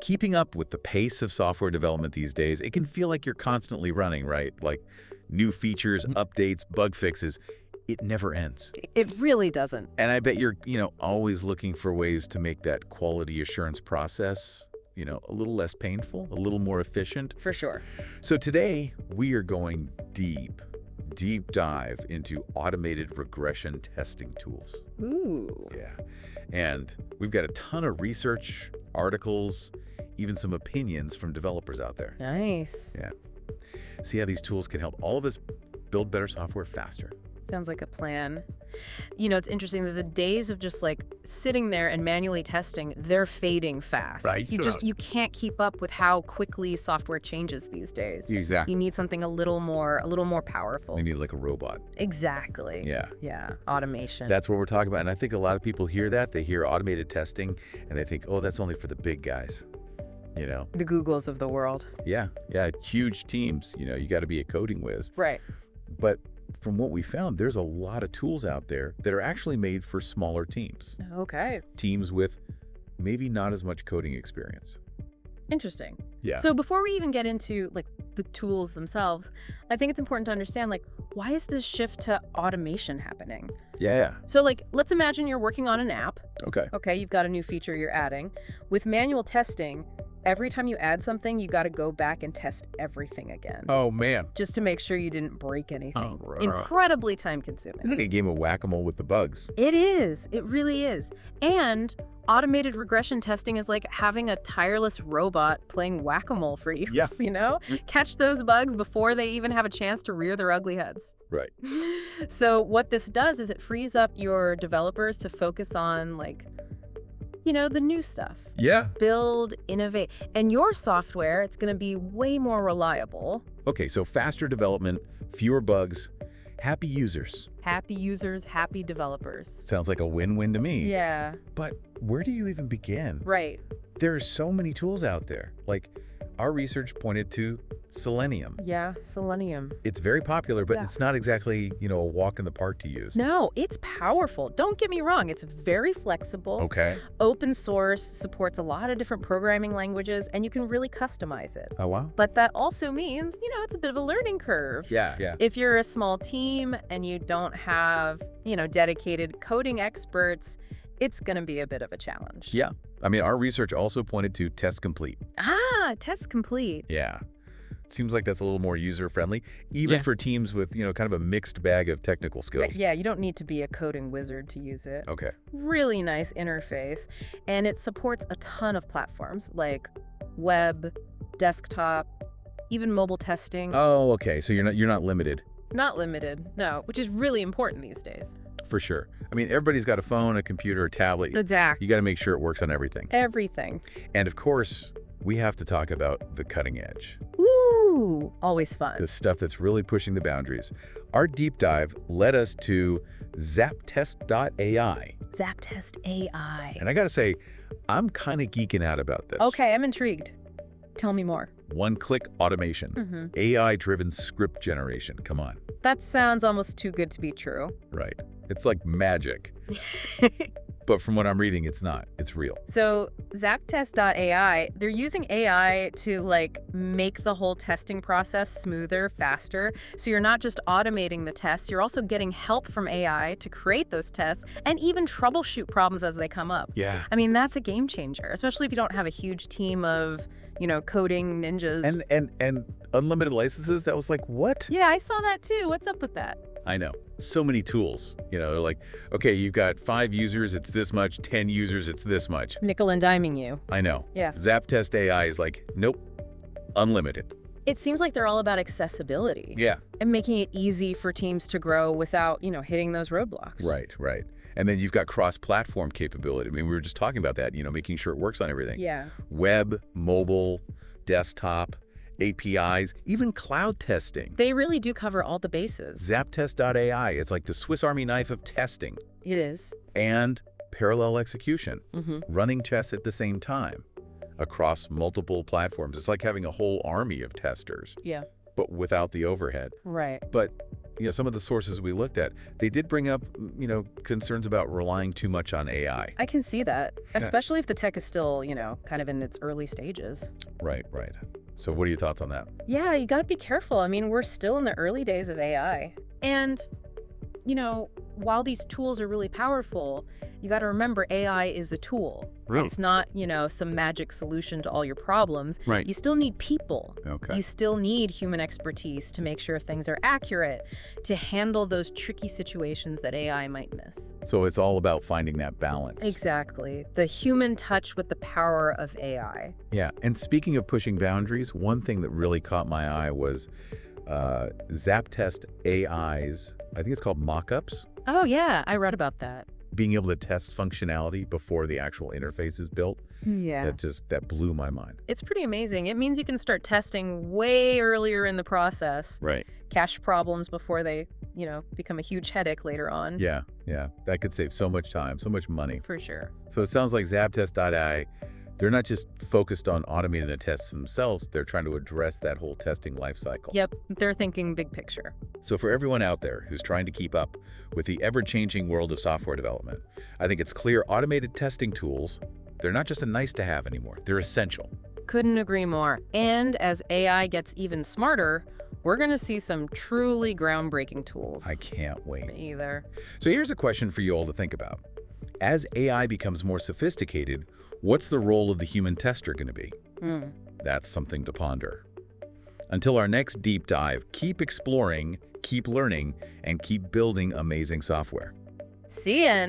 Keeping up with the pace of software development these days, it can feel like you're constantly running, right? Like new features, updates, bug fixes. It never ends. It really doesn't. And I bet you're, always looking for ways to make that quality assurance process, a little less painful, a little more efficient. For sure. So today, we are going deep dive into automated regression testing tools. Ooh. Yeah. And we've got a ton of research, articles, even some opinions from developers out there. Nice. Yeah. See how these tools can help all of us build better software faster. Sounds like a plan. It's interesting that the days of just like sitting there and manually testing, they're fading fast. Right. You can't keep up with how quickly software changes these days. Exactly. You need something a little more powerful. You need like a robot. Exactly. Yeah. Yeah. Automation. That's what we're talking about. And I think a lot of people hear that. They hear automated testing and they think, oh, that's only for the big guys. The Googles of the world. Yeah. Huge teams. You got to be a coding whiz. Right. But from what we found, there's a lot of tools out there that are actually made for smaller teams. Okay. Teams with maybe not as much coding experience. Interesting. Yeah. So before we even get into like the tools themselves, I think it's important to understand like why is this shift to automation happening? Yeah. So like let's imagine you're working on an app. Okay. Okay, you've got a new feature you're adding. With manual testing, every time you add something, you got to go back and test everything again. Oh, man. Just to make sure you didn't break anything. Oh, right. Incredibly time consuming. It's like a game of whack-a-mole with the bugs. It is. It really is. And automated regression testing is like having a tireless robot playing whack-a-mole for you. Yes. Catch those bugs before they even have a chance to rear their ugly heads. Right. So what this does is it frees up your developers to focus on like, the new stuff. Yeah. Build, innovate. And your software, it's going to be way more reliable. Okay, so faster development, fewer bugs, happy users. Happy users, happy developers. Sounds like a win-win to me. Yeah. But where do you even begin? Right. There are so many tools out there. Like, our research pointed to Selenium. Yeah, Selenium. It's very popular, but Yeah. it's not exactly, a walk in the park to use. No, it's powerful. Don't get me wrong. It's very flexible. Okay. Open source, supports a lot of different programming languages, and you can really customize it. Oh, wow. But that also means, it's a bit of a learning curve. Yeah. If you're a small team and you don't have, dedicated coding experts, it's going to be a bit of a challenge. Yeah. Our research also pointed to test complete. Ah, test complete. Yeah. Seems like that's a little more user-friendly, even for teams with, kind of a mixed bag of technical skills. Yeah, you don't need to be a coding wizard to use it. Okay. Really nice interface. And it supports a ton of platforms like web, desktop, even mobile testing. Oh, okay. So you're not limited. Not limited, no, which is really important these days. For sure. Everybody's got a phone, a computer, a tablet. Exactly. You got to make sure it works on everything. Everything. And of course, we have to talk about the cutting edge. Ooh, always fun. The stuff that's really pushing the boundaries. Our deep dive led us to ZAPTEST.AI. ZAPTEST.AI. And I got to say, I'm kind of geeking out about this. Okay, I'm intrigued. Tell me more. One-click automation. AI-driven script generation. Come on. That sounds almost too good to be true. Right. It's like magic. But from what I'm reading, it's not. It's real. So ZAPTEST.AI, they're using AI to make the whole testing process smoother, faster. So you're not just automating the tests, you're also getting help from AI to create those tests and even troubleshoot problems as they come up. Yeah. That's a game changer, especially if you don't have a huge team of, coding ninjas. And unlimited licenses, that was like, what? Yeah, I saw that too. What's up with that? I know. So many tools. They're like, okay, you've got 5 users, it's this much, 10 users, it's this much. Nickel and diming you. I know. Yeah. ZAPTEST.AI is like, nope, unlimited. It seems like they're all about accessibility. Yeah. And making it easy for teams to grow without, hitting those roadblocks. Right. And then you've got cross-platform capability. We were just talking about that, making sure it works on everything. Yeah. Web, mobile, desktop, APIs, even cloud testing. They really do cover all the bases. ZAPTEST.AI, it's like the Swiss Army knife of testing. It is. And parallel execution, running tests at the same time across multiple platforms. It's like having a whole army of testers. Yeah. But without the overhead. Right. But some of the sources we looked at, they did bring up, concerns about relying too much on AI. I can see that, especially if the tech is still, kind of in its early stages. Right, right. So what are your thoughts on that? Yeah, you got to be careful. I mean, we're still in the early days of AI. And, while these tools are really powerful, you got to remember AI is a tool. Really? It's not, some magic solution to all your problems. Right. You still need people. Okay. You still need human expertise to make sure things are accurate, to handle those tricky situations that AI might miss. So it's all about finding that balance. Exactly. The human touch with the power of AI. Yeah, and speaking of pushing boundaries, one thing that really caught my eye was ZAPTEST.AI's, I think it's called mock-ups, Oh, yeah, I read about that. being able to test functionality before the actual interface is built. Yeah. That blew my mind. It's pretty amazing. It means you can start testing way earlier in the process. Right. Catch problems before they, become a huge headache later on. Yeah, that could save so much time, so much money. For sure. So it sounds like ZAPTEST.AI, they're not just focused on automating the tests themselves, they're trying to address that whole testing life cycle. Yep, they're thinking big picture. So for everyone out there who's trying to keep up with the ever-changing world of software development, I think it's clear automated testing tools, they're not just a nice-to-have anymore, they're essential. Couldn't agree more. And as AI gets even smarter, we're going to see some truly groundbreaking tools. I can't wait. Me either. So here's a question for you all to think about. As AI becomes more sophisticated, what's the role of the human tester going to be? That's something to ponder. Until our next deep dive, keep exploring, keep learning, and keep building amazing software. See ya.